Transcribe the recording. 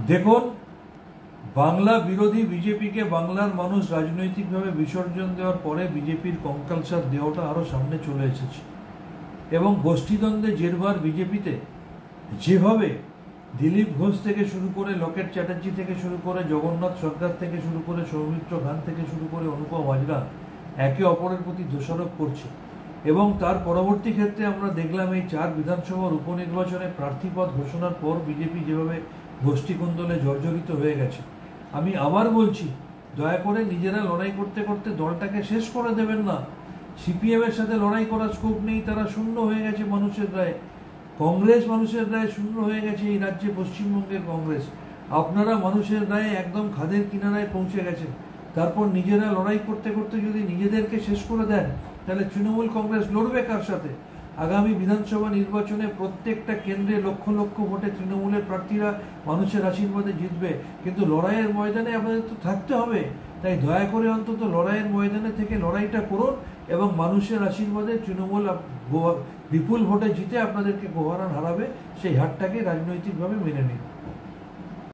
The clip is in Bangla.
দেখুন, বাংলা বিরোধী বিজেপিকে বাংলার মানুষ রাজনৈতিকভাবে বিসর্জন দেওয়ার পরে বিজেপির কঙ্কালসার দেহটা আরও সামনে চলে এসেছে এবং গোষ্ঠীদ্বন্দ্বে জেরবার বিজেপিতে যেভাবে দিলীপ ঘোষ থেকে শুরু করে লকেট চ্যাটার্জি থেকে শুরু করে জগন্নাথ সরকার থেকে শুরু করে সৌমিত্র খান থেকে শুরু করে অনুপম হাজরা একে অপরের প্রতি দোষারোপ করছে এবং তার পরবর্তী ক্ষেত্রে আমরা দেখলাম এই 4 বিধানসভার উপনির্বাচনে প্রার্থীপদ ঘোষণার পর বিজেপি যেভাবে গোষ্ঠীকন্দলে জর্জরিত হয়ে গেছে। আমি আবার বলছি, দয়া করে নিজেরা লড়াই করতে করতে দলটাকে শেষ করে দেবেন না। সিপিএম এর সাথে লড়াই করার স্কোপ নেই, তারা শূন্য হয়ে গেছে মানুষের রায়ে। কংগ্রেস মানুষের রায়ে শূন্য হয়ে গেছে এই রাজ্যে, পশ্চিমবঙ্গের কংগ্রেস। আপনারা মানুষের রায়ে একদম খাদের কিনারায় পৌঁছে গেছেন। তারপর নিজেরা লড়াই করতে করতে যদি নিজেদেরকে শেষ করে দেন, তাহলে তৃণমূল কংগ্রেস লড়বে কার সাথে? আগামী বিধানসভা নির্বাচনে প্রত্যেকটা কেন্দ্রে লক্ষ লক্ষ ভোটে তৃণমূলের প্রার্থীরা মানুষের আশীর্বাদে জিতবে, কিন্তু লড়াইয়ের ময়দানে আপনাদের তো থাকতে হবে। তাই দয়া করে অন্তত লড়াইয়ের ময়দানে থেকে লড়াইটা করুন এবং মানুষের আশীর্বাদে তৃণমূল বিপুল ভোটে জিতে আপনাদেরকে গোহারান হারাবে, সেই হারটাকে রাজনৈতিকভাবে মেনে নিন।